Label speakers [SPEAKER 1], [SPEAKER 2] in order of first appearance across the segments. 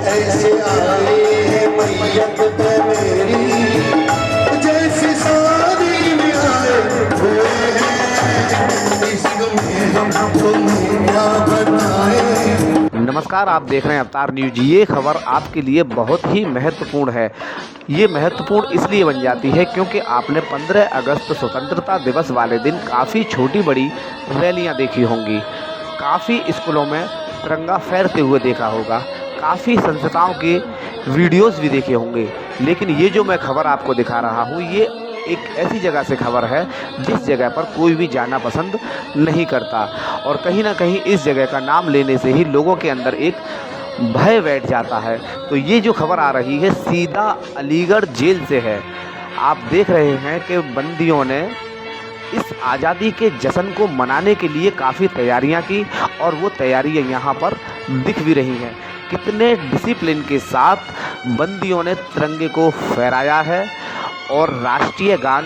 [SPEAKER 1] ऐसे आए हैं मैयत पे मेरी, जैसे शादी में आए हुए हैं। इश्क में हम तुम्हें क्या बताएं।
[SPEAKER 2] नमस्कार, आप देख रहे हैं अवतार न्यूज। ये खबर आपके लिए बहुत ही महत्वपूर्ण है। ये महत्वपूर्ण इसलिए बन जाती है क्योंकि आपने 15 अगस्त स्वतंत्रता दिवस वाले दिन काफ़ी छोटी बड़ी रैलियां देखी होंगी, काफ़ी स्कूलों में तिरंगा फहरते हुए देखा होगा, काफ़ी संस्थाओं के वीडियोस भी देखे होंगे। लेकिन ये जो मैं खबर आपको दिखा रहा हूँ, ये एक ऐसी जगह से खबर है जिस जगह पर कोई भी जाना पसंद नहीं करता, और कहीं ना कहीं इस जगह का नाम लेने से ही लोगों के अंदर एक भय बैठ जाता है। तो ये जो खबर आ रही है सीधा अलीगढ़ जेल से है। आप देख रहे हैं कि बंदियों ने इस आज़ादी के जश्न को मनाने के लिए काफ़ी तैयारियां की, और वो तैयारियां यहाँ पर दिख भी रही हैं। कितने डिसिप्लिन के साथ बंदियों ने तिरंगे को फहराया है और राष्ट्रीय गान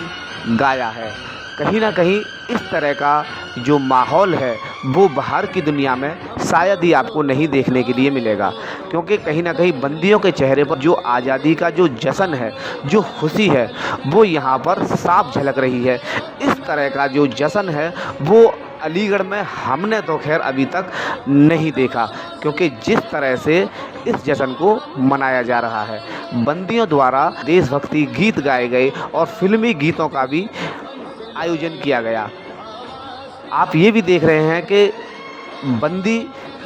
[SPEAKER 2] गाया है। कहीं ना कहीं इस तरह का जो माहौल है वो बाहर की दुनिया में शायद ही आपको नहीं देखने के लिए मिलेगा, क्योंकि कहीं ना कहीं बंदियों के चेहरे पर जो आज़ादी का जो जश्न है, जो खुशी है, वो यहाँ पर साफ झलक रही है। इस तरह का जो जश्न है वो अलीगढ़ में हमने तो खैर अभी तक नहीं देखा, क्योंकि जिस तरह से इस जश्न को मनाया जा रहा है, बंदियों द्वारा देशभक्ति गीत गाए गए और फिल्मी गीतों का भी आयोजन किया गया। आप ये भी देख रहे हैं कि बंदी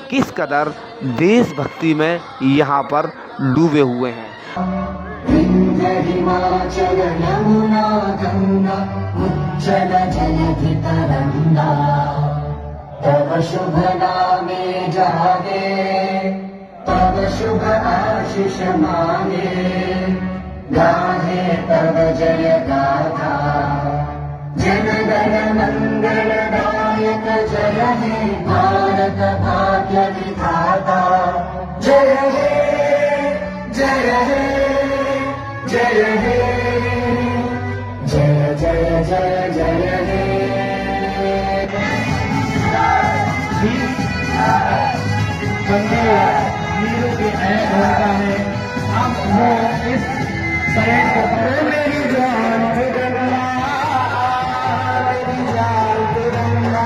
[SPEAKER 2] किस कदर देशभक्ति में यहाँ पर डूबे हुए हैं।
[SPEAKER 3] हिमाचल यमुना गंगा उज्जल जलधि तरंगा, तव शुभ नामे जागे, तव शुभ आशीष मांगे, गाहे तव जय गाथा, जन गण मंगलदायक जय हे भारत भाग्य विधाता। जय हे जय हे जय हे जय जय जय जय हे। वीरों की अहम भूमिका है। अब वो इस परेड को पकड़ने ही जान तिरंगा, जान तिरंगा।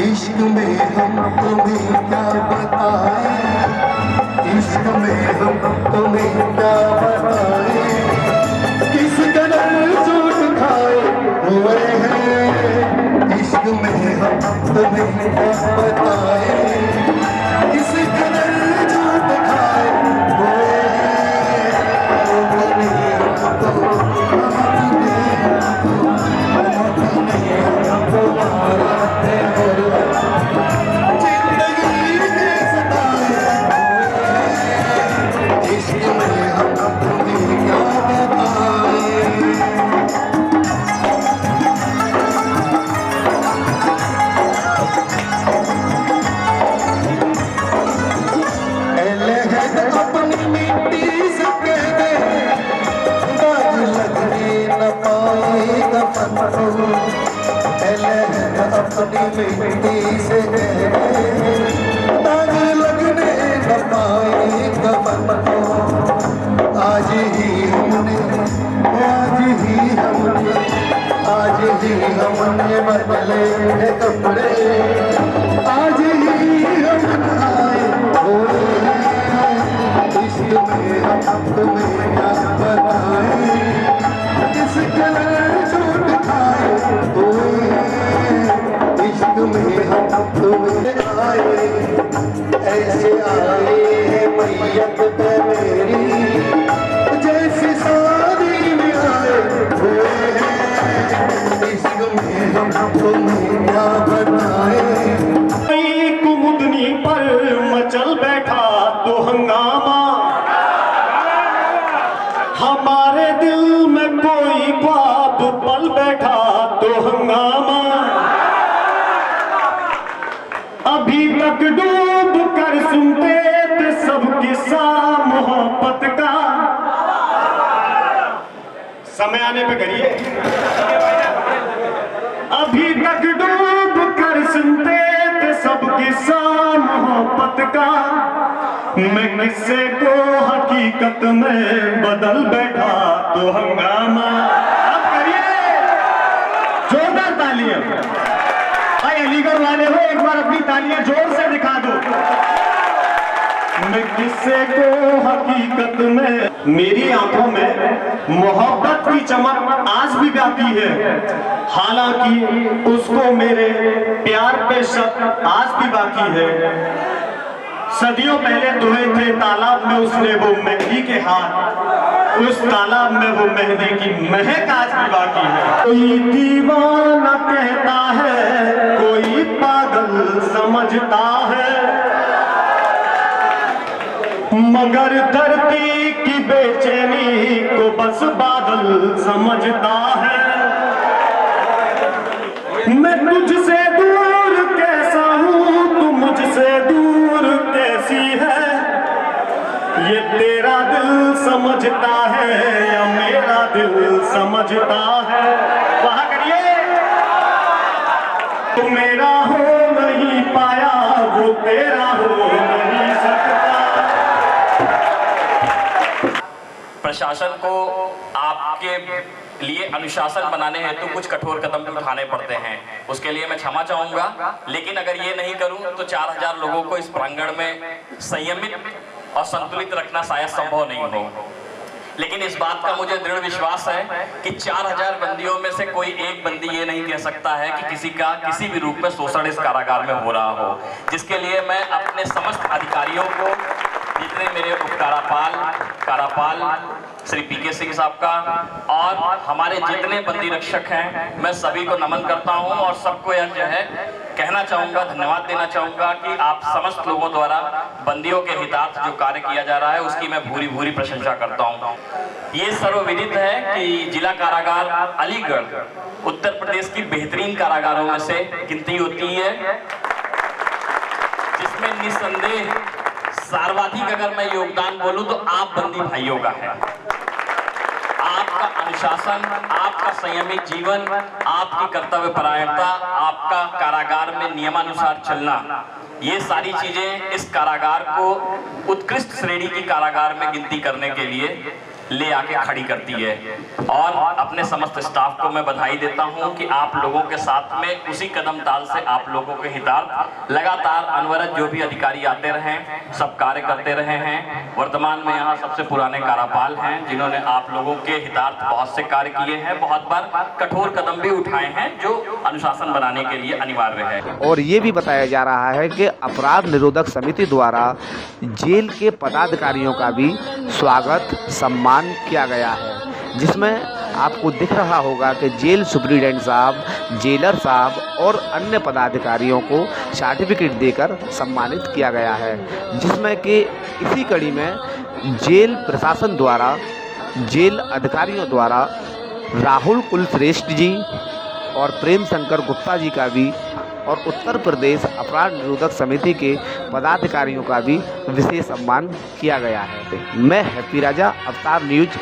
[SPEAKER 1] इश्क में हम तुम्हें क्या बताएं, इश्क में हम तुम्हें क्या बताएं, किस कदर चोट खाए हुए हैं। इश्क में हम तुम्हें क्या बताएं, किस कदर चोट खाए हुए अपनी मिट्टी से ताज लगने न पाए कफन को। आज ही हमने बदले हैं कपड़े, आज ही हम आए हुए हैं। इश्क में हम तुम्हें क्या बताएं, किस कदर चोट खाए हुए हैं। आए, ऐसे आए हैं मैयत पे मेरी, जैसे शादी में आए हुए हैं। इश्क में हम तुम्हें क्या बताएं।
[SPEAKER 4] कुमुदनी पर मचल बैठा तो हंगामा, हमारे दिल में कोई बात पल बैठा तो हंगामा। अभी तक डूब कर सुनते थे सब किस्सा मोहब्बत का। समय आने पे करिए। अभी तक डूब कर सुनते थे सब किस्सा मोहब्बत का। मैं किस्से को हकीकत में बदल बैठा तो हंगामा। अब करिए जोरदार तालियां। भाई अलीगढ़ वाले हो, एक बार अपनी तालियां जोर से दिखा दो। मैं किस्से को हकीकत में, मेरी आंखों में मोहब्बत की चमक आज भी गाती है। हालांकि उसको मेरे प्यार पे शक आज भी बाकी है। सदियों पहले धोए थे तालाब में उसने वो मेहंदी के हाथ, उस तालाब में वो मेहंदी की महक आज भी बाकी है। कोई दीवाना कहता है, कोई पागल समझता है, मगर धरती की बेचैनी को बस बादल समझता है। मैं तुझसे दूर कैसा हूँ, तू मुझसे दूर कैसी है, ये तेरा दिल समझता है या मेरा दिल समझता है। वहाँ करिए। तू मेरा हो नहीं पाया, वो तेरा हो नहीं सकता।
[SPEAKER 5] प्रशासन को आपके लिए अनुशासन बनाने हेतु कुछ कठोर कदम भी उठाने पड़ते हैं, उसके लिए मैं क्षमा चाहूंगा। लेकिन अगर ये नहीं करूं तो 4000 लोगों को इस प्रांगण में संयमित और संतुलित रखना शायद संभव नहीं हो। लेकिन इस बात का मुझे दृढ़ विश्वास है कि 4000 बंदियों में से कोई एक बंदी ये नहीं कह सकता है कि किसी का किसी भी रूप में शोषण इस कारागार में हो रहा हो, जिसके लिए मैं अपने समस्त अधिकारियों को, जितने मेरे कारापाल श्री पीके सिंह साहब का और हमारे जितने बंदी रक्षक हैं, मैं सभी को नमन करता हूं और सबको यह जो है कहना चाहूंगा, धन्यवाद देना चाहूंगा कि आप समस्त लोगों द्वारा बंदियों के हितार्थ जो कार्य किया जा रहा है उसकी मैं भूरी भूरी प्रशंसा करता हूं। ये सर्वविदित है कि जिला कारागार अलीगढ़ उत्तर प्रदेश की बेहतरीन कारागारों में से गिनती होती है, जिसमें निस्संदेह सर्वाधिक अगर मैं योगदान बोलूं तो आप बंदी भाइयों का है। आपका अनुशासन, आपका संयमित जीवन, आपकी कर्तव्य परायणता, आपका कारागार में नियमानुसार चलना, ये सारी चीजें इस कारागार को उत्कृष्ट श्रेणी की कारागार में गिनती करने के लिए ले आके खड़ी करती है। और अपने समस्त स्टाफ को मैं बधाई देता हूं कि आप लोगों के साथ में उसी कदम ताल से आप लोगों के हितार्थ लगातार अनवरत जो भी अधिकारी आते रहे, सब कार्य करते रहे हैं। वर्तमान में यहाँ सबसे पुराने कारापाल हैं जिन्होंने आप लोगों के हितार्थ बहुत से कार्य किए हैं, बहुत बार कठोर कदम भी उठाए हैं जो अनुशासन बनाने के लिए अनिवार्य है।
[SPEAKER 2] और ये भी बताया जा रहा है कि अपराध निरोधक समिति द्वारा जेल के पदाधिकारियों का भी स्वागत सम्मान किया गया है, जिसमें आपको दिख रहा होगा कि जेल सुप्रीडेंट साहब, जेलर साहब और अन्य पदाधिकारियों को सर्टिफिकेट देकर सम्मानित किया गया है, जिसमें कि इसी कड़ी में जेल प्रशासन द्वारा, जेल अधिकारियों द्वारा राहुल कुलश्रेष्ठ जी और प्रेम शंकर गुप्ता जी का भी और उत्तर प्रदेश अपराध निरोधक समिति के पदाधिकारियों का भी विशेष सम्मान किया गया है। मैं हैप्पी राजा, अवतार न्यूज।